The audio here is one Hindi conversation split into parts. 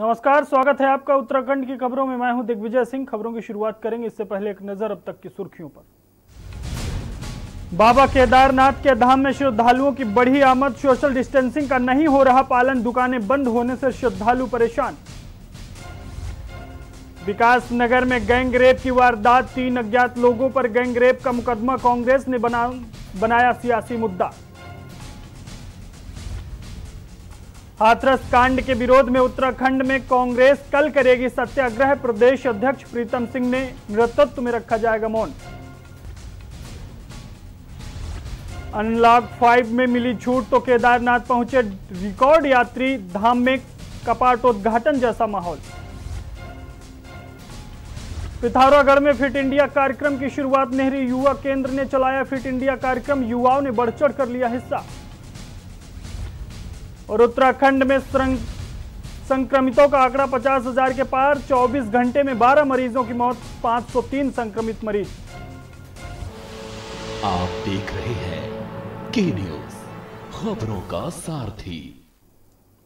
नमस्कार, स्वागत है आपका उत्तराखंड की खबरों में। मैं हूं दिग्विजय सिंह। खबरों की शुरुआत करेंगे इससे पहले एक नजर अब तक की सुर्खियों पर। बाबा केदारनाथ के धाम में श्रद्धालुओं की बढ़ी आमद, सोशल डिस्टेंसिंग का नहीं हो रहा पालन, दुकानें बंद होने से श्रद्धालु परेशान। विकास नगर में गैंग रेप की वारदात, 3 अज्ञात लोगों पर गैंग रेप का मुकदमा, कांग्रेस ने बनाया सियासी मुद्दा। हाथरस कांड के विरोध में उत्तराखंड में कांग्रेस कल करेगी सत्याग्रह, प्रदेश अध्यक्ष प्रीतम सिंह ने नेतृत्व में रखा जाएगा मौन। अनलॉक 5 में मिली छूट तो केदारनाथ पहुंचे रिकॉर्ड यात्री, धाम में कपाटोद्घाटन जैसा माहौल। पिथौरागढ़ में फिट इंडिया कार्यक्रम की शुरुआत, नेहरू युवा केंद्र ने चलाया फिट इंडिया कार्यक्रम, युवाओं ने बढ़ चढ़ कर लिया हिस्सा। और उत्तराखंड में संक्रमितों का आंकड़ा 50,000 के पार, 24 घंटे में 12 मरीजों की मौत, 503 संक्रमित मरीज। आप देख रहे हैं के न्यूज, खबरों का सारथी।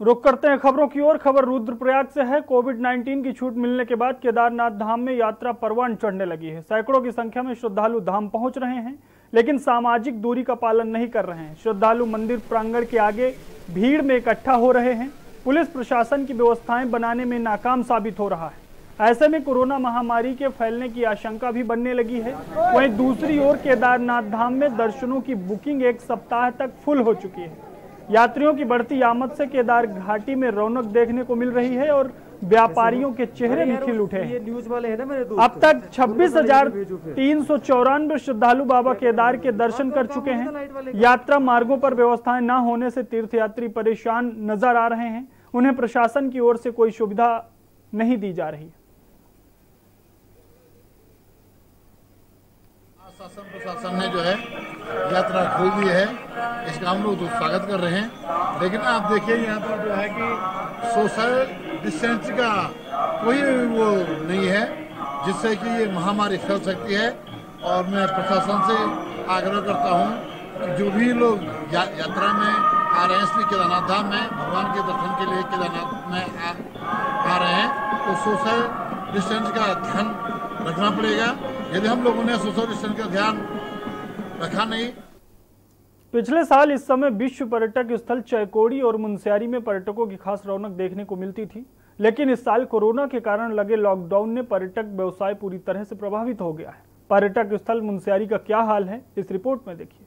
रुक करते हैं खबरों की ओर। खबर रुद्रप्रयाग से है। कोविड-19 की छूट मिलने के बाद केदारनाथ धाम में यात्रा परवान चढ़ने लगी है। सैकड़ों की संख्या में श्रद्धालु धाम पहुंच रहे हैं, लेकिन सामाजिक दूरी का पालन नहीं कर रहे हैं। श्रद्धालु मंदिर प्रांगण के आगे भीड़ में इकट्ठा हो रहे हैं। पुलिस प्रशासन की व्यवस्थाएं बनाने में नाकाम साबित हो रहा है। ऐसे में कोरोना महामारी के फैलने की आशंका भी बनने लगी है। वहीं दूसरी ओर केदारनाथ धाम में दर्शनों की बुकिंग 1 सप्ताह तक फुल हो चुकी है। यात्रियों की बढ़ती आमद से केदार घाटी में रौनक देखने को मिल रही है और व्यापारियों के चेहरे भी खिल उठे हैं। अब तक 26,394 श्रद्धालु बाबा केदार के दर्शन कर चुके हैं। यात्रा मार्गों पर व्यवस्थाएं न होने से तीर्थयात्री परेशान नजर आ रहे हैं। उन्हें प्रशासन की ओर से कोई सुविधा नहीं दी जा रही। शासन प्रशासन ने जो है यात्रा खोल दी है, इसका हम लोग तो स्वागत कर रहे हैं। लेकिन आप देखिए यहाँ पर जो है कि सोशल डिस्टेंस का कोई वो नहीं है, जिससे कि ये महामारी फैल सकती है। और मैं प्रशासन से आग्रह करता हूँ कि जो भी लोग यात्रा में आ रहे हैं, इसलिए केदारनाथ धाम में भगवान के दर्शन के लिए केदारनाथ में आ रहे हैं, तो सोशल डिस्टेंस का ध्यान रखना पड़ेगा। यदि हम लोगों ने सोशल डिस्टेंस का ध्यान रखा नहीं। पिछले साल इस समय विश्व पर्यटक स्थल चैकोड़ी और मुनस्यारी में पर्यटकों की खास रौनक देखने को मिलती थी, लेकिन इस साल कोरोना के कारण लगे लॉकडाउन ने पर्यटक व्यवसाय पूरी तरह से प्रभावित हो गया है। पर्यटक स्थल मुनस्यारी का क्या हाल है, इस रिपोर्ट में देखिए।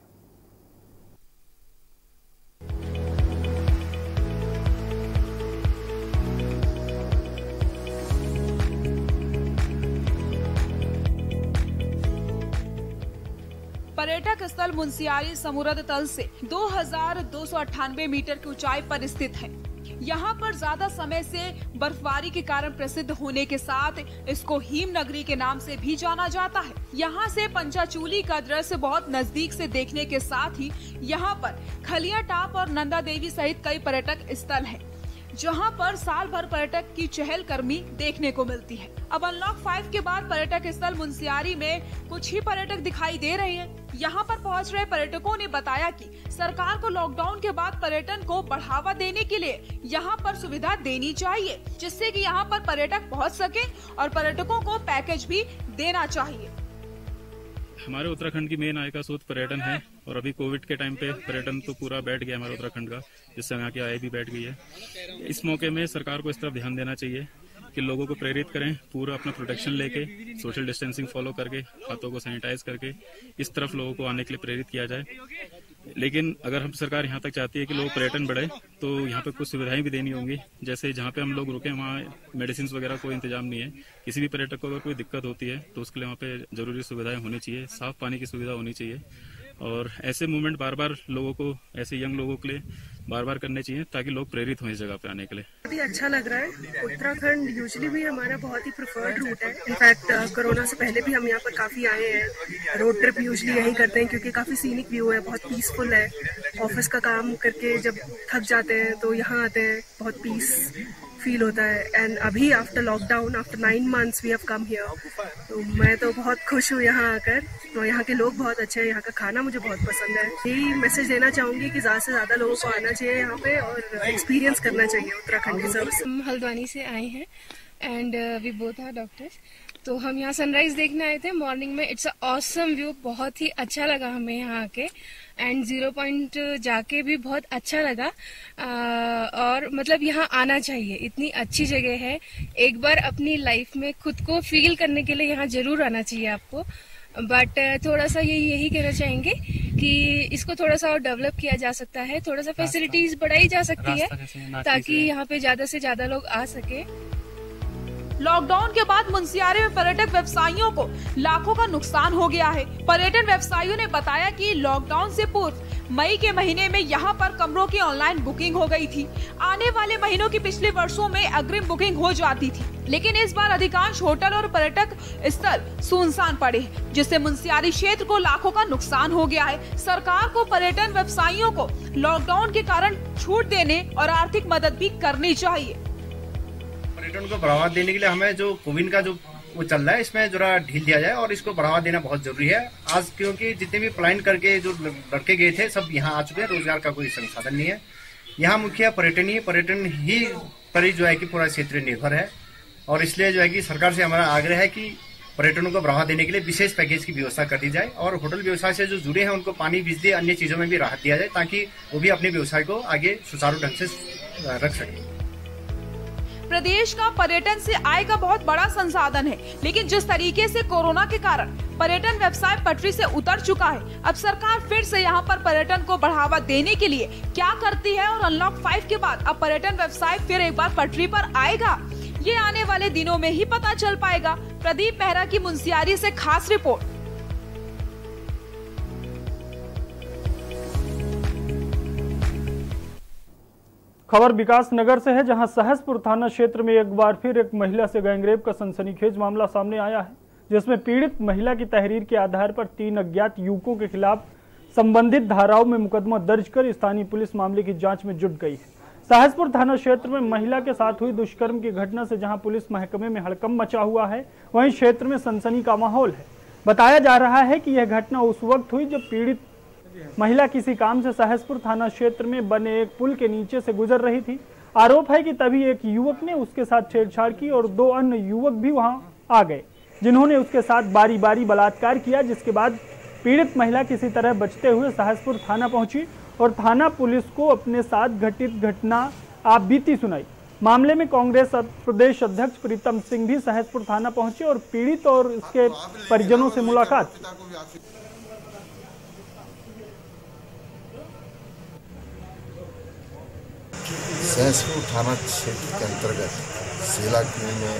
पर्यटक स्थल मुनस्यारी समुद्र तल से 2298 मीटर की ऊंचाई पर स्थित है। यहाँ पर ज्यादा समय से बर्फबारी के कारण प्रसिद्ध होने के साथ इसको हिम नगरी के नाम से भी जाना जाता है। यहाँ से पंचाचूली का दृश्य बहुत नजदीक से देखने के साथ ही यहाँ पर खलिया टाप और नंदा देवी सहित कई पर्यटक स्थल हैं, जहां पर साल भर पर्यटक की चहलकदमी देखने को मिलती है। अब अनलॉक 5 के बाद पर्यटक स्थल मुनस्यारी में कुछ ही पर्यटक दिखाई दे रहे हैं। यहां पर पहुंच रहे पर्यटकों ने बताया कि सरकार को लॉकडाउन के बाद पर्यटन को बढ़ावा देने के लिए यहां पर सुविधा देनी चाहिए, जिससे कि यहां पर पर्यटक पहुंच सके और पर्यटकों को पैकेज भी देना चाहिए। हमारे उत्तराखंड की मेन आय का स्रोत पर्यटन है और अभी कोविड के टाइम पे पर्यटन तो पूरा बैठ गया हमारे उत्तराखंड का, जिससे यहाँ की आय भी बैठ गई है। इस मौके में सरकार को इस तरफ ध्यान देना चाहिए कि लोगों को प्रेरित करें, पूरा अपना प्रोटेक्शन लेके, सोशल डिस्टेंसिंग फॉलो करके, हाथों को सैनिटाइज करके इस तरफ लोगों को आने के लिए प्रेरित किया जाए। लेकिन अगर हम सरकार यहाँ तक चाहती है कि लोग पर्यटन बढ़े, तो यहाँ पे कुछ सुविधाएं भी देनी होंगी। जैसे जहाँ पे हम लोग रुके वहाँ मेडिसिन वगैरह कोई इंतजाम नहीं है। किसी भी पर्यटक को अगर कोई दिक्कत होती है तो उसके लिए वहाँ पे जरूरी सुविधाएं होनी चाहिए, साफ पानी की सुविधा होनी चाहिए। और ऐसे मूवमेंट बार बार लोगों को, ऐसे यंग लोगों के लिए बार बार करने चाहिए ताकि लोग प्रेरित हों इस जगह पे आने के लिए। बहुत ही अच्छा लग रहा है। उत्तराखंड यूजुअली भी हमारा बहुत ही प्रेफर्ड रूट है। इनफैक्ट कोरोना से पहले भी हम यहाँ पर काफी आए हैं। रोड ट्रिप यूजुअली यही करते हैं क्योंकि काफी सीनिक व्यू है, बहुत पीसफुल है। ऑफिस का काम करके जब थक जाते हैं तो यहाँ आते हैं, बहुत पीस फील होता है। एंड अभी after lockdown, after 9 months we have come here, तो मैं तो बहुत खुश हूँ यहाँ आकर। तो यहाँ के लोग बहुत अच्छे हैं, यहाँ का खाना मुझे बहुत पसंद है। यही मैसेज देना चाहूँगी कि ज़्यादा से ज़्यादा लोगों को आना चाहिए यहाँ पे और एक्सपीरियंस करना चाहिए उत्तराखंड की सर्विस। हम हल्द्वानी से आए हैं and we both are doctors. तो हम यहाँ सनराइज देखने आए थे मॉर्निंग में। इट्स अ ऑसम व्यू, बहुत ही अच्छा लगा हमें यहाँ आके। एंड 0 पॉइंट जाके भी बहुत अच्छा लगा। और मतलब यहाँ आना चाहिए, इतनी अच्छी जगह है। एक बार अपनी लाइफ में खुद को फील करने के लिए यहाँ जरूर आना चाहिए आपको। बट थोड़ा सा यही कहना चाहेंगे कि इसको थोड़ा सा और डेवलप किया जा सकता है, थोड़ा सा फैसिलिटीज बढ़ाई जा सकती है ताकि यहाँ पे ज्यादा से ज्यादा लोग आ सके। लॉकडाउन के बाद मुनस्यारी में पर्यटक व्यवसायियों को लाखों का नुकसान हो गया है। पर्यटन व्यवसायियों ने बताया कि लॉकडाउन से पूर्व मई के महीने में यहां पर कमरों की ऑनलाइन बुकिंग हो गई थी। आने वाले महीनों की पिछले वर्षों में अग्रिम बुकिंग हो जाती थी, लेकिन इस बार अधिकांश होटल और पर्यटक स्थल सुनसान पड़े हैं, जिससे मुनस्यारी क्षेत्र को लाखों का नुकसान हो गया है। सरकार को पर्यटन व्यवसायियों को लॉकडाउन के कारण छूट देने और आर्थिक मदद भी करनी चाहिए। पर्यटन को बढ़ावा देने के लिए हमें जो कोविड का जो वो चल रहा है, इसमें जरा ढील दिया जाए और इसको बढ़ावा देना बहुत जरूरी है आज, क्योंकि जितने भी पलायन करके जो लड़के गए थे सब यहाँ आ चुके हैं। रोजगार का कोई संसाधन नहीं है। यहाँ मुख्य पर्यटन ही पर जो है कि पूरा क्षेत्र निर्भर है। और इसलिए जो है कि सरकार से हमारा आग्रह है कि पर्यटन को बढ़ावा देने के लिए विशेष पैकेज की व्यवस्था कर दी जाए और होटल व्यवसाय से जो जुड़े हैं उनको पानी, बिजली, अन्य चीजों में भी राहत दिया जाए ताकि वो भी अपने व्यवसाय को आगे सुचारू ढंग से रख सके। प्रदेश का पर्यटन से आय का बहुत बड़ा संसाधन है, लेकिन जिस तरीके से कोरोना के कारण पर्यटन व्यवसाय पटरी से उतर चुका है, अब सरकार फिर से यहां पर पर्यटन को बढ़ावा देने के लिए क्या करती है और अनलॉक 5 के बाद अब पर्यटन व्यवसाय फिर एक बार पटरी पर आएगा, ये आने वाले दिनों में ही पता चल पाएगा। प्रदीप मेहरा की मुनस्यारी से खास रिपोर्ट। खबर विकास नगर से है, जहां सहसपुर थाना क्षेत्र में एक बार फिर एक महिला से गैंगरेप का सनसनीखेज मामला सामने आया है, जिसमें पीड़ित महिला की तहरीर के आधार पर 3 अज्ञात युवकों के खिलाफ संबंधित धाराओं में मुकदमा दर्ज कर स्थानीय पुलिस मामले की जांच में जुट गई है। सहसपुर थाना क्षेत्र में महिला के साथ हुई दुष्कर्म की घटना से जहां पुलिस महकमे में हड़कंप मचा हुआ है, वहीं क्षेत्र में सनसनी का माहौल है। बताया जा रहा है कि यह घटना उस वक्त हुई जब पीड़ित महिला किसी काम से सहसपुर थाना क्षेत्र में बने एक पुल के नीचे से गुजर रही थी। आरोप है कि तभी एक युवक ने उसके साथ छेड़छाड़ की और 2 अन्य युवक भी वहां आ गए, जिन्होंने उसके साथ बारी बारी बलात्कार किया, जिसके बाद पीड़ित महिला किसी तरह बचते हुए सहसपुर थाना पहुंची और थाना पुलिस को अपने साथ घटित घटना आप बीती सुनाई। मामले में कांग्रेस प्रदेश अध्यक्ष प्रीतम सिंह भी सहसपुर थाना पहुंचे और पीड़ित और उसके परिजनों से मुलाकात। सहसपुर थाना क्षेत्र के अंतर्गत सेला कुएं में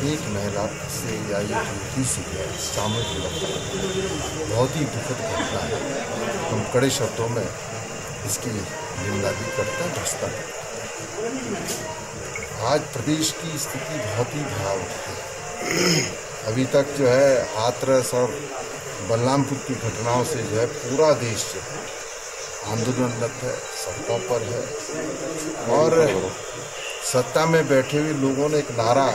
एक महिला से या एक युवती से सामूहिक बलात्कार बहुत ही दुखद घटना है। हम कड़े शब्दों में इसकी निंदा भी करते हैं, भ्रष्टा करते हैं। आज प्रदेश की स्थिति बहुत ही भयावह है। अभी तक जो है हाथरस और बलरामपुर की घटनाओं से जो है पूरा देश आंदोलनरत है, सड़कों पर है और सत्ता में बैठे हुए लोगों ने एक नारा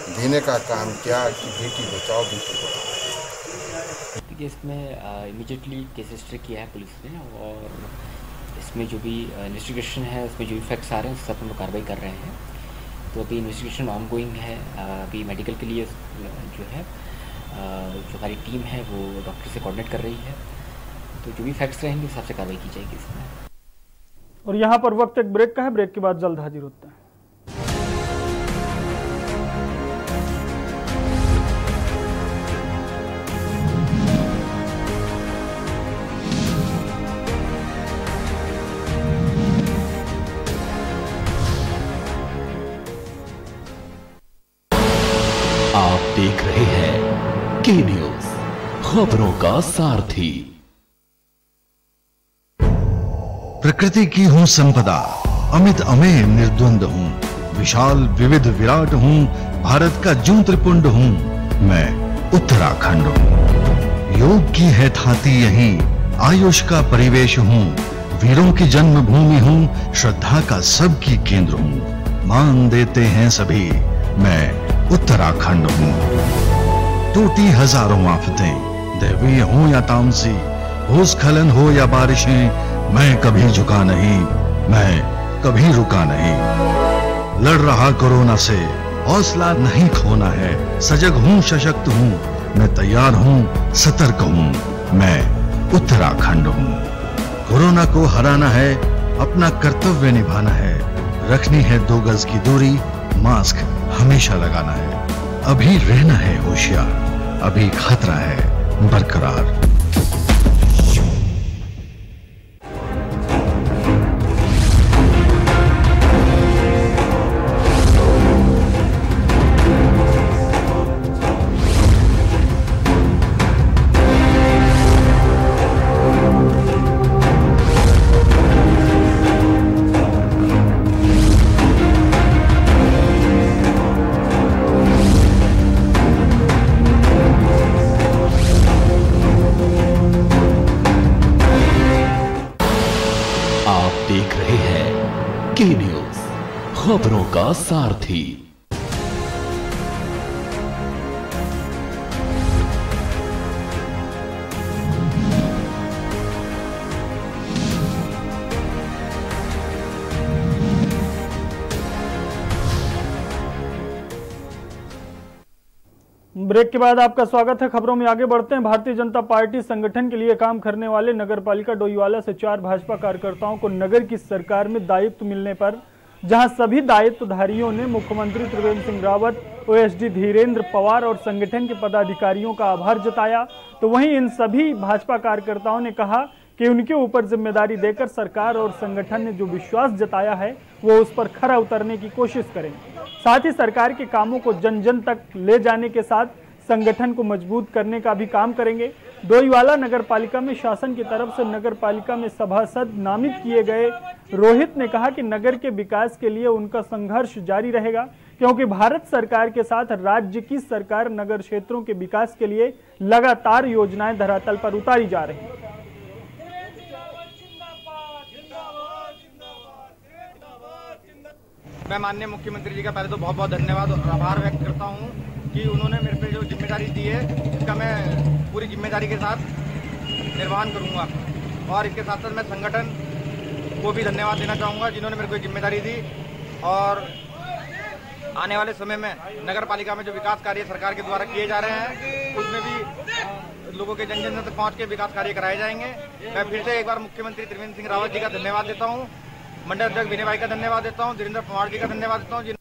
देने का काम किया कि बेटी बचाओ बेटी पढ़ाओ। देखिए, इसमें इमीडिएटली केस रजिस्टर किया है पुलिस ने और इसमें जो भी इन्वेस्टिगेशन है उसमें जो भी फैक्ट्स आ रहे हैं उस सब पर कार्रवाई कर रहे हैं। तो अभी इन्वेस्टिगेशन ऑनगोइंग है। अभी मेडिकल के लिए जो है जो हमारी टीम है वो डॉक्टर से कोऑर्डिनेट कर रही है, तो जो भी फैक्ट्स रहेंगे उस हिसाब से कार्रवाई की जाएगी इसमें। और यहाँ पर वक्त एक ब्रेक का है, ब्रेक के बाद जल्द हाजिर होते हैं। आप देख रहे हैं के न्यूज, खबरों का सारथी। प्रकृति की हूँ संपदा, अमित अमेय निर्द्वंद हूँ, विशाल विविध विराट हूँ, भारत का जूं त्रिपुंड हूँ, मैं उत्तराखंड हूँ। योग की है थाती यहीं, आयुष का परिवेश हूँ, वीरों की जन्मभूमि हूँ, श्रद्धा का सबकी केंद्र हूँ, मान देते हैं सभी, मैं उत्तराखंड हूँ। टूटी हजारों आफतें, दैवीय हो या तामसी, भूस्खलन हो या बारिशें, मैं कभी झुका नहीं, मैं कभी रुका नहीं। लड़ रहा कोरोना से, हौसला नहीं खोना है, सजग हूँ, सशक्त हूँ, मैं तैयार हूँ, सतर्क हूँ, मैं उत्तराखंड हूँ। कोरोना को हराना है, अपना कर्तव्य निभाना है, रखनी है 2 गज की दूरी, मास्क हमेशा लगाना है। अभी रहना है होशियार, अभी खतरा है बरकरार। देख रहे हैं के न्यूज, खबरों का सारथी। ब्रेक के बाद आपका स्वागत है। खबरों में आगे बढ़ते हैं। भारतीय जनता पार्टी संगठन के लिए काम करने वाले नगर पालिका डोईवाला से 4 भाजपा कार्यकर्ताओं को नगर की सरकार में दायित्व मिलने पर जहां सभी दायित्वधारियों ने मुख्यमंत्री त्रिवेंद्र सिंह रावत, ओएसडी धीरेन्द्र पवार और संगठन के पदाधिकारियों का आभार जताया, तो वहीं इन सभी भाजपा कार्यकर्ताओं ने कहा कि उनके ऊपर जिम्मेदारी देकर सरकार और संगठन ने जो विश्वास जताया है वो उस पर खरा उतरने की कोशिश करें। साथ ही सरकार के कामों को जन जन तक ले जाने के साथ संगठन को मजबूत करने का भी काम करेंगे। डोईवाला नगर पालिका में शासन की तरफ से नगर पालिका में सभासद नामित किए गए रोहित ने कहा कि नगर के विकास के लिए उनका संघर्ष जारी रहेगा, क्योंकि भारत सरकार के साथ राज्य की सरकार नगर क्षेत्रों के विकास के लिए लगातार योजनाएं धरातल पर उतारी जा रही हैं। मैं माननीय मुख्यमंत्री जी का पहले तो बहुत बहुत धन्यवाद और आभार व्यक्त करता हूं कि उन्होंने मेरे पे जो जिम्मेदारी दी है इसका मैं पूरी जिम्मेदारी के साथ निर्वहन करूंगा। और इसके साथ साथ मैं संगठन को भी धन्यवाद देना चाहूँगा जिन्होंने मेरे को जिम्मेदारी दी। और आने वाले समय में नगर पालिका में जो विकास कार्य सरकार के द्वारा किए जा रहे हैं उसमें भी लोगों के जन जन तक पहुँच के विकास कार्य कराए जाएंगे। मैं फिर से एक बार मुख्यमंत्री त्रिवेंद्र सिंह रावत जी का धन्यवाद देता हूँ, मंडल अध्यक्ष विनय भाई का धन्यवाद देता हूँ, धीरेन्द्र पवार जी का धन्यवाद देता हूँ।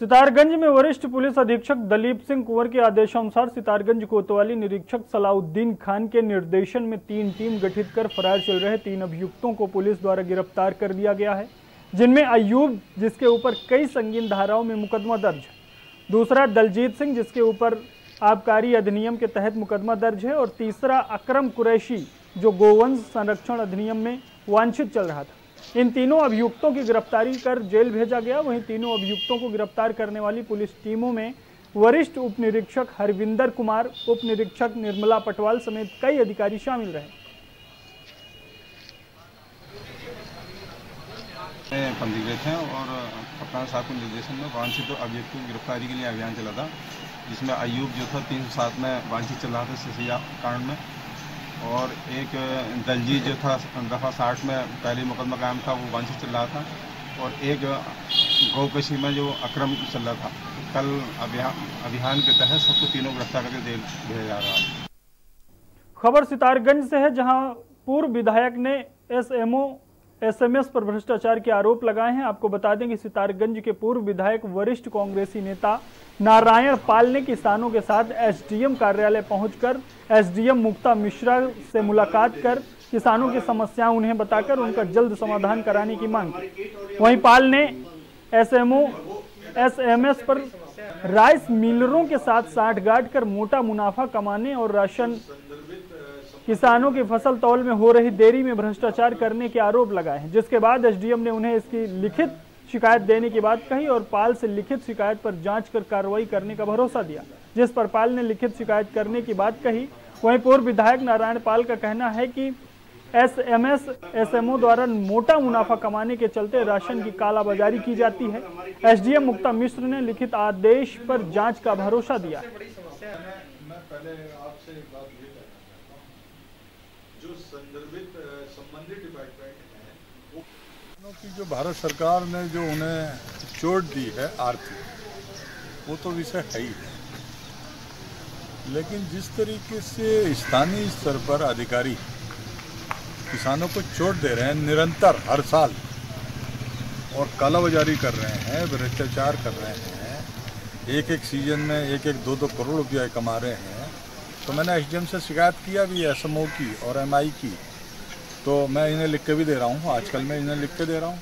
सितारगंज में वरिष्ठ पुलिस अधीक्षक दलीप सिंह कुंवर के आदेशानुसार सितारगंज कोतवाली निरीक्षक सलाउद्दीन खान के निर्देशन में 3 टीम गठित कर फरार चल रहे 3 अभियुक्तों को पुलिस द्वारा गिरफ्तार कर दिया गया है, जिनमें अयूब जिसके ऊपर कई संगीन धाराओं में मुकदमा दर्ज है, दूसरा दलजीत सिंह जिसके ऊपर आबकारी अधिनियम के तहत मुकदमा दर्ज है, और तीसरा अकरम कुरैशी जो गोवंश संरक्षण अधिनियम में वांछित चल रहा था। इन तीनों अभियुक्तों की गिरफ्तारी कर जेल भेजा गया। वहीं तीनों अभियुक्तों को गिरफ्तार करने वाली पुलिस टीमों में वरिष्ठ उप निरीक्षक हरविंदर कुमार, उप निरीक्षक निर्मला पटवाल समेत कई अधिकारी शामिल रहे। पंजीकृत हैं और कप्तान साहब के निर्देशन में वांछित अभियुक्तों की गिरफ्तारी के लिए अभियान चला था, जिसमें अयूब जो था 307 में वांछित चल रहा था सिसिया कांड में, और एक दलजीत जो था दफ़ा 60 में पहले मुकदमा कायम था वो वांछित चल रहा था, और एक गौकशी में जो अकरम चल रहा था। कल अभियान के तहत सबको तीनों गिरफ्तार करके जेल भेजा जा रहा है। खबर सितारगंज से है, जहां पूर्व विधायक ने एसएमओ एसएमएस पर भ्रष्टाचार के आरोप लगाए हैं। आपको बता दें कि सितारगंज के पूर्व विधायक वरिष्ठ कांग्रेसी नेता नारायण पाल ने किसानों के साथ एसडीएम कार्यालय पहुंचकर एसडीएम मुक्ता मिश्रा से मुलाकात कर किसानों की समस्याएं उन्हें बताकर उनका जल्द समाधान कराने की मांग की। वहीं पाल ने एसएमओ एसएमएस पर राइस मिलरों के साथ साठगांठ कर मोटा मुनाफा कमाने और राशन किसानों की फसल तौल में हो रही देरी में भ्रष्टाचार करने के आरोप लगाए हैं, जिसके बाद एसडीएम ने उन्हें इसकी लिखित शिकायत देने की बात कही और पाल से लिखित शिकायत पर जांच कर कार्रवाई करने का भरोसा दिया, जिस पर पाल ने लिखित शिकायत करने की बात कही। वहीं पूर्व विधायक नारायण पाल का कहना है कि एसएमएस एसएमओ द्वारा मोटा मुनाफा कमाने के चलते राशन की कालाबाजारी की जाती है। एसडीएम मुक्ता मिश्र ने लिखित आदेश पर जांच का भरोसा दिया। मैं पहले आपसे एक बात ये कहना चाहता हूं, जो संबंधित डिपार्टमेंट है वो की जो भारत सरकार ने जो उन्हें चोट दी है आर्थिक, वो तो विषय है ही है, लेकिन जिस तरीके से स्थानीय स्तर पर अधिकारी किसानों को चोट दे रहे हैं निरंतर हर साल और कालाबाजारी कर रहे हैं, भ्रष्टाचार कर रहे हैं, एक एक सीजन में 1-2 करोड़ रुपया कमा रहे हैं, तो मैंने एसडीएम से शिकायत किया भी एसएमओ की और एमआई की, तो मैं इन्हें लिख के भी दे रहा हूँ, आजकल मैं इन्हें लिख के दे रहा हूँ।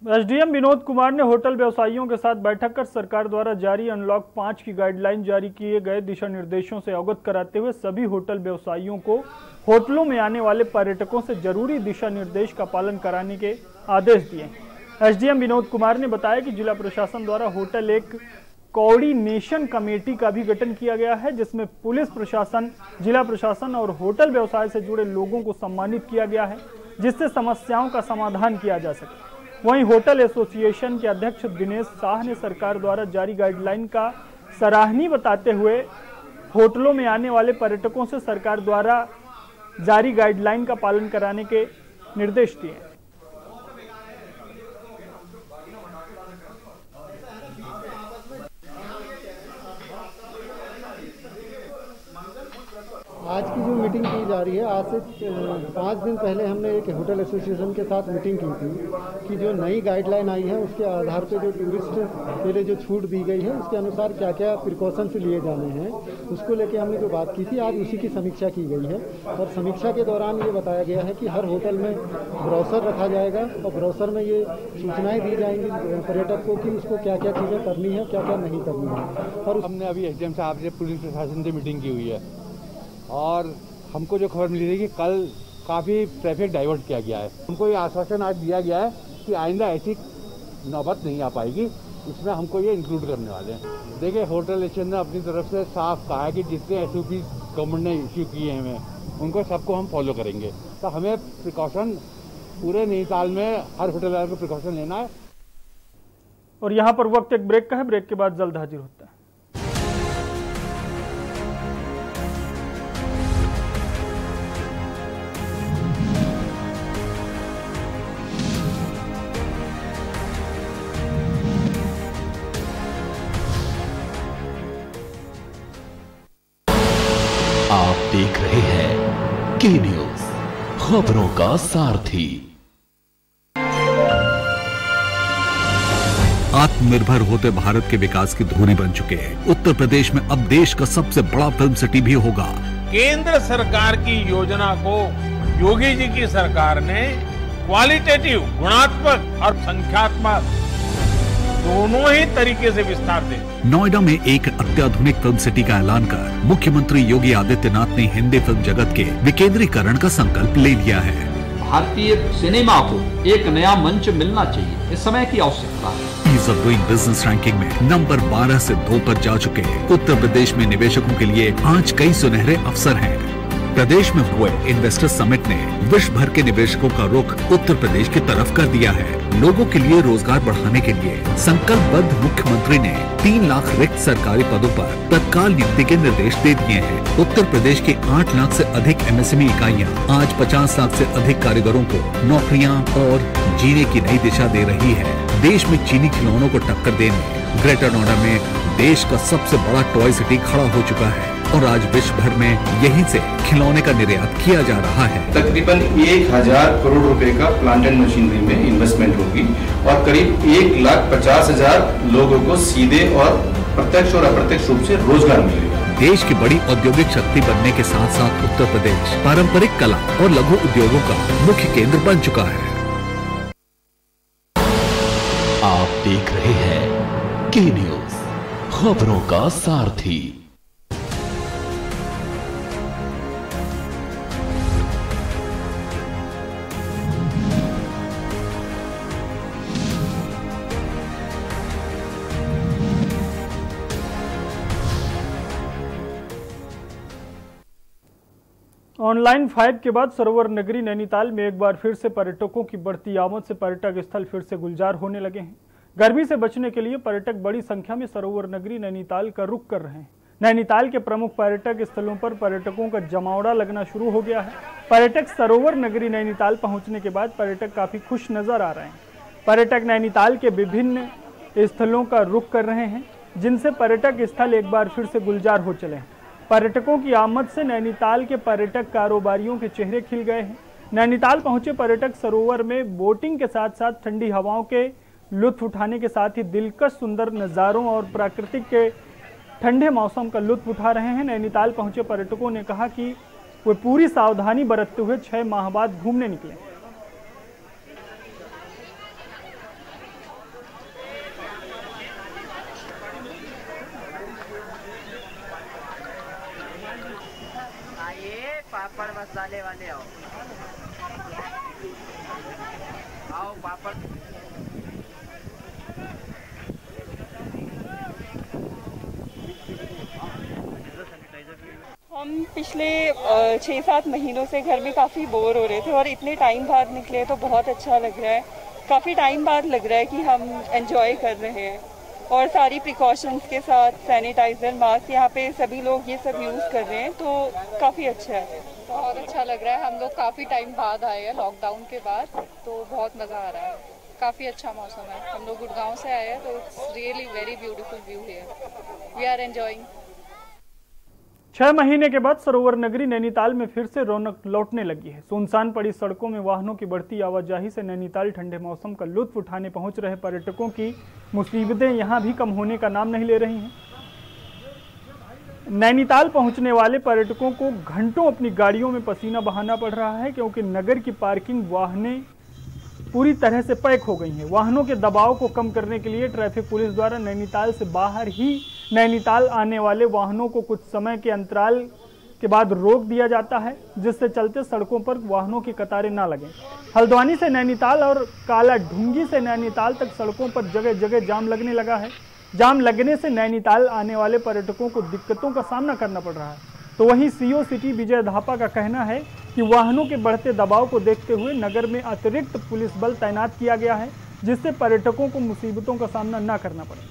एसडीएम विनोद कुमार ने होटल व्यवसायियों के साथ बैठक कर सरकार द्वारा जारी अनलॉक 5 की गाइडलाइन जारी किए गए दिशा निर्देशों से अवगत कराते हुए सभी होटल व्यवसायियों को होटलों में आने वाले पर्यटकों से जरूरी दिशा निर्देश का पालन कराने के आदेश दिए। एसडीएम विनोद कुमार ने बताया कि जिला प्रशासन द्वारा होटल एक कोऑर्डिनेशन कमेटी का भी गठन किया गया है, जिसमें पुलिस प्रशासन, जिला प्रशासन और होटल व्यवसाय से जुड़े लोगों को सम्मानित किया गया है, जिससे समस्याओं का समाधान किया जा सके। वहीं होटल एसोसिएशन के अध्यक्ष दिनेश शाह ने सरकार द्वारा जारी गाइडलाइन का सराहनीय बताते हुए होटलों में आने वाले पर्यटकों से सरकार द्वारा जारी गाइडलाइन का पालन कराने के निर्देश दिए। आज की जो मीटिंग की जा रही है, आज से 5 दिन पहले हमने एक होटल एसोसिएशन के साथ मीटिंग की थी कि जो नई गाइडलाइन आई है उसके आधार पे जो टूरिस्ट के लिए जो छूट दी गई है उसके अनुसार क्या क्या प्रिकॉशंस लिए जाने हैं, उसको लेके हमने जो बात की थी आज उसी की समीक्षा की गई है। और समीक्षा के दौरान ये बताया गया है कि हर होटल में ब्रोशर रखा जाएगा और ब्रोशर में ये सूचनाएँ दी जाएंगी पर्यटक को कि उसको क्या क्या चीज़ें करनी है, क्या क्या नहीं करनी है। और हमने अभी एसडीएम साहब से पुलिस प्रशासन से मीटिंग की हुई है और हमको जो खबर मिली थी कि कल काफ़ी ट्रैफिक डाइवर्ट किया गया है। उनको ये आश्वासन आज दिया गया है कि आइंदा ऐसी नौबत नहीं आ पाएगी, इसमें हमको ये इंक्लूड करने वाले हैं। देखिए होटल एसोसिएशन ने अपनी तरफ से साफ कहा है कि जितने एसओपी गवर्नमेंट ने इश्यू किए हैं उनको सबको हम फॉलो करेंगे। तो हमें प्रिकॉशन पूरे नैनीताल में हर होटल वाले को प्रिकॉशन लेना है। और यहाँ पर वक्त एक ब्रेक का है, ब्रेक के बाद जल्द हाजिर होता है। आप देख रहे हैं के न्यूज, खबरों का सारथी। आत्मनिर्भर होते भारत के विकास की धुरी बन चुके हैं। उत्तर प्रदेश में अब देश का सबसे बड़ा फिल्म सिटी भी होगा। केंद्र सरकार की योजना को योगी जी की सरकार ने क्वालिटेटिव, गुणात्मक और संख्यात्मक दोनों ही तरीके से विस्तार दे। नोएडा में एक अत्याधुनिक फिल्म सिटी का ऐलान कर मुख्यमंत्री योगी आदित्यनाथ ने हिंदी फिल्म जगत के विकेंद्रीकरण का संकल्प ले लिया है। भारतीय सिनेमा को एक नया मंच मिलना चाहिए, इस समय की आवश्यकता है। Ease of doing business ranking में नंबर 12 से 2 पर जा चुके उत्तर प्रदेश में निवेशकों के लिए आज कई सुनहरे अवसर हैं। प्रदेश में हुए इन्वेस्टर समिट ने विश्व भर के निवेशकों का रुख उत्तर प्रदेश की तरफ कर दिया है। लोगों के लिए रोजगार बढ़ाने के लिए संकल्पबद्ध मुख्यमंत्री ने 3 लाख रिक्त सरकारी पदों पर तत्काल नियुक्ति के निर्देश दे दिए हैं। उत्तर प्रदेश की 8 लाख से अधिक एमएसएमई इकाइयां आज 50 लाख से अधिक कारीगरों को नौकरियां और जीने की नई दिशा दे रही है। देश में चीनी खिलौनों को टक्कर देने ग्रेटर नोएडा में देश का सबसे बड़ा टॉय सिटी खड़ा हो चुका है और आज विश्व भर में यहीं से खिलौने का निर्यात किया जा रहा है। तकरीबन 1000 करोड़ रुपए का प्लांट एंड मशीनरी में इन्वेस्टमेंट होगी और करीब 1,50,000 लोगों को सीधे और प्रत्यक्ष और अप्रत्यक्ष रूप से रोजगार मिलेगा। देश की बड़ी औद्योगिक शक्ति बनने के साथ साथ उत्तर प्रदेश पारंपरिक कला और लघु उद्योगों का मुख्य केंद्र बन चुका है। आप देख रहे हैं के न्यूज, खबरों का सारथी। ऑनलाइन 5 के बाद सरोवर नगरी नैनीताल में एक बार फिर से पर्यटकों की बढ़ती आमद से पर्यटक स्थल फिर से गुलजार होने लगे हैं। गर्मी से बचने के लिए पर्यटक बड़ी संख्या में सरोवर नगरी नैनीताल का रुख कर रहे हैं। नैनीताल के प्रमुख पर्यटक स्थलों पर पर्यटकों का जमावड़ा लगना शुरू हो गया है। पर्यटक सरोवर नगरी नैनीताल पहुंचने के बाद पर्यटक काफी खुश नजर आ रहे हैं। पर्यटक नैनीताल के विभिन्न स्थलों का रुख कर रहे हैं, जिनसे पर्यटक स्थल एक बार फिर से गुलजार हो चले हैं। पर्यटकों की आमद से नैनीताल के पर्यटक कारोबारियों के चेहरे खिल गए हैं। नैनीताल पहुंचे पर्यटक सरोवर में बोटिंग के साथ साथ ठंडी हवाओं के लुत्फ उठाने के साथ ही दिलकश सुंदर नज़ारों और प्राकृतिक के ठंडे मौसम का लुत्फ उठा रहे हैं। नैनीताल पहुंचे पर्यटकों ने कहा कि वे पूरी सावधानी बरतते हुए 6 माह बाद घूमने निकले। पापड़ मसाले वाले आओ पापड़। हम पिछले 6-7 महीनों से घर में काफ़ी बोर हो रहे थे और इतने टाइम बाद निकले तो बहुत अच्छा लग रहा है। काफ़ी टाइम बाद लग रहा है कि हम एंजॉय कर रहे हैं और सारी प्रिकॉशंस के साथ सैनिटाइजर मास्क यहाँ पे सभी लोग ये सब यूज़ कर रहे हैं, तो काफ़ी अच्छा है। बहुत अच्छा लग रहा है। हम लोग काफ़ी टाइम बाद आए हैं लॉकडाउन के बाद, तो बहुत मज़ा आ रहा है। काफ़ी अच्छा मौसम है। हम लोग गुड़गांव से आए हैं, तो it's really very beautiful view here. We are enjoying. 6 महीने के बाद सरोवर नगरी नैनीताल में फिर से रौनक लौटने लगी है। सुनसान पड़ी सड़कों में वाहनों की बढ़ती आवाजाही से नैनीताल ठंडे मौसम का लुत्फ उठाने पहुंच रहे पर्यटकों की मुसीबतें यहां भी कम होने का नाम नहीं ले रही हैं। नैनीताल पहुंचने वाले पर्यटकों को घंटों अपनी गाड़ियों में पसीना बहाना पड़ रहा है, क्योंकि नगर की पार्किंग वाहनें पूरी तरह से पैक हो गई हैं। वाहनों के दबाव को कम करने के लिए ट्रैफिक पुलिस द्वारा नैनीताल से बाहर ही नैनीताल आने वाले वाहनों को कुछ समय के अंतराल के बाद रोक दिया जाता है, जिससे चलते सड़कों पर वाहनों की कतारें ना लगें। हल्द्वानी से नैनीताल और काला ढूंगी से नैनीताल तक सड़कों पर जगह जगह जाम लगने लगा है। जाम लगने से नैनीताल आने वाले पर्यटकों को दिक्कतों का सामना करना पड़ रहा है। तो वहीं सीओ सिटी विजय धापा का कहना है कि वाहनों के बढ़ते दबाव को देखते हुए नगर में अतिरिक्त पुलिस बल तैनात किया गया है, जिससे पर्यटकों को मुसीबतों का सामना न करना पड़े।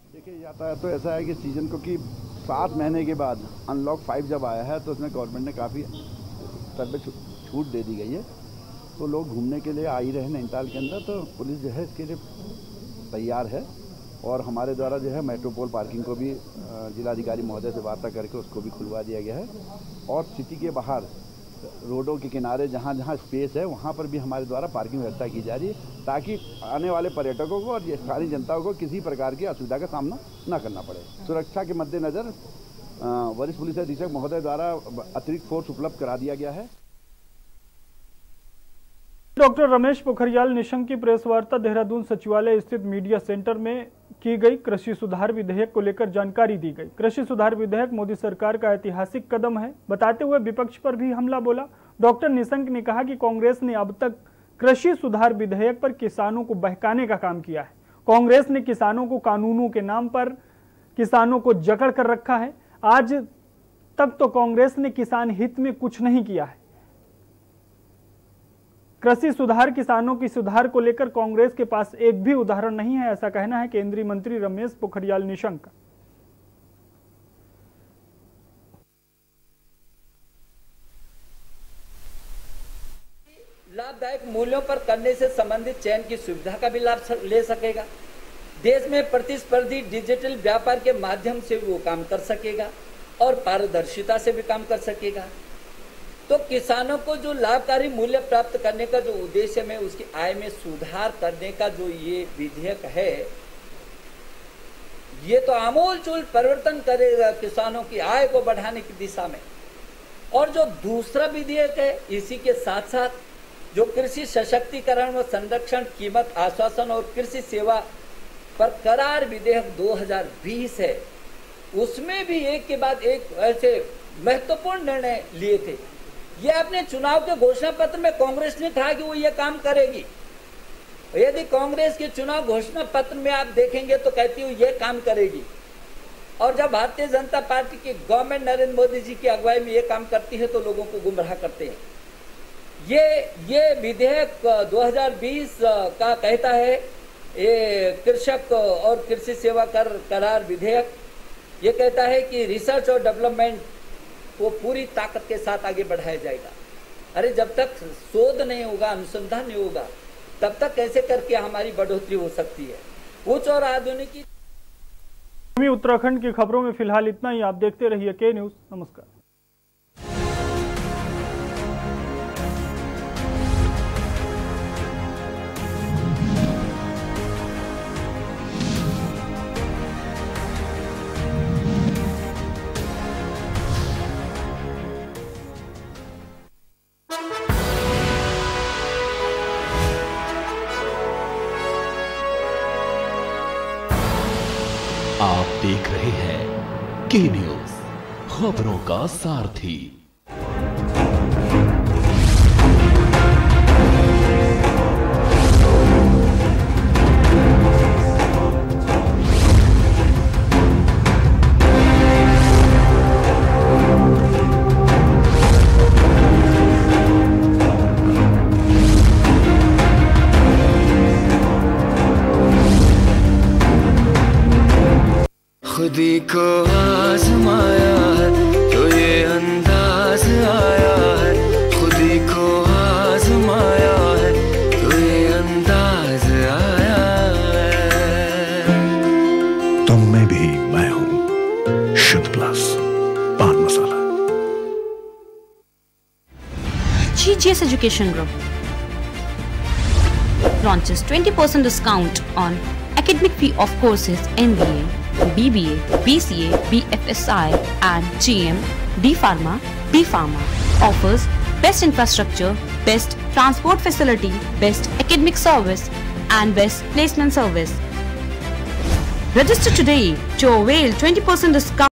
देखिए, यातायात तो ऐसा है कि सीजन को कि 7 महीने के बाद अनलॉक 5 जब आया है तो उसमें गवर्नमेंट ने काफ़ी स्तर पर छूट दे दी गई है, तो लोग घूमने के लिए आ ही रहे नैनीताल के अंदर। तो पुलिस जो है इसके लिए तैयार है और हमारे द्वारा जो है मेट्रोपोल पार्किंग को भी जिलाधिकारी महोदय से वार्ता करके उसको भी खुलवा दिया गया है। और सिटी के बाहर रोडों के किनारे जहाँ जहाँ स्पेस है वहाँ पर भी हमारे द्वारा पार्किंग व्यवस्था की जा रही है, ताकि आने वाले पर्यटकों को और सारी जनता को किसी प्रकार की असुविधा का सामना न करना पड़े। सुरक्षा के मद्देनज़र वरिष्ठ पुलिस अधीक्षक महोदय द्वारा अतिरिक्त फोर्स उपलब्ध करा दिया गया है। डॉक्टर रमेश पोखरियाल निशंक की प्रेस वार्ता देहरादून सचिवालय स्थित मीडिया सेंटर में की गई। कृषि सुधार विधेयक को लेकर जानकारी दी गई। कृषि सुधार विधेयक मोदी सरकार का ऐतिहासिक कदम है बताते हुए विपक्ष पर भी हमला बोला। डॉक्टर निशंक ने कहा कि कांग्रेस ने अब तक कृषि सुधार विधेयक पर किसानों को बहकाने का काम किया है। कांग्रेस ने किसानों को कानूनों के नाम पर किसानों को जकड़ कर रखा है। आज तक तो कांग्रेस ने किसान हित में कुछ नहीं किया है। कृषि सुधार किसानों की सुधार को लेकर कांग्रेस के पास एक भी उदाहरण नहीं है, ऐसा कहना है केंद्रीय मंत्री रमेश पोखरियाल निशंक का। लाभदायक मूल्यों पर करने से संबंधित चयन की सुविधा का भी लाभ ले सकेगा। देश में प्रतिस्पर्धी डिजिटल व्यापार के माध्यम से वो काम कर सकेगा और पारदर्शिता से भी काम कर सकेगा। तो किसानों को जो लाभकारी मूल्य प्राप्त करने का जो उद्देश्य में उसकी आय में सुधार करने का जो ये विधेयक है, ये तो आमूलचूल परिवर्तन करेगा किसानों की आय को बढ़ाने की दिशा में। और जो दूसरा विधेयक है, इसी के साथ साथ जो कृषि सशक्तिकरण व संरक्षण, कीमत आश्वासन और कृषि सेवा पर करार विधेयक 2020 है, उसमें भी एक के बाद एक ऐसे महत्वपूर्ण निर्णय लिए थे। ये अपने चुनाव के घोषणा पत्र में कांग्रेस ने कहा कि वो ये काम करेगी। यदि कांग्रेस के चुनाव घोषणा पत्र में आप देखेंगे तो कहती है ये काम करेगी। और जब भारतीय जनता पार्टी की गवर्नमेंट नरेंद्र मोदी जी की अगुवाई में ये काम करती है तो लोगों को गुमराह करते हैं। ये विधेयक 2020 का कहता है, ये कृषक और कृषि सेवा कर करार विधेयक ये कहता है कि रिसर्च और डेवलपमेंट को पूरी ताकत के साथ आगे बढ़ाया जाएगा। अरे जब तक शोध नहीं होगा, अनुसंधान नहीं होगा, तब तक कैसे करके हमारी बढ़ोतरी हो सकती है। उच्च और आधुनिक उत्तराखंड की खबरों में फिलहाल इतना ही। आप देखते रहिए के न्यूज़। नमस्कार। आप देख रहे हैं के न्यूज़, खबरों का सारथी। खुदी को आजमाया है तो ये अंदाज आया है, खुदी को आजमाया है तो ये अंदाज आया है। तुम में भी मैं हूं, शुद्ध प्लस पान मसाला। GGS Education Group launches 20% discount on academic fee of courses MBA, BBA, BCA, BFSI and GM, D Pharma, B Pharma. Offers best infrastructure, best transport facility, best academic service and best placement service. Register today to avail 20% discount.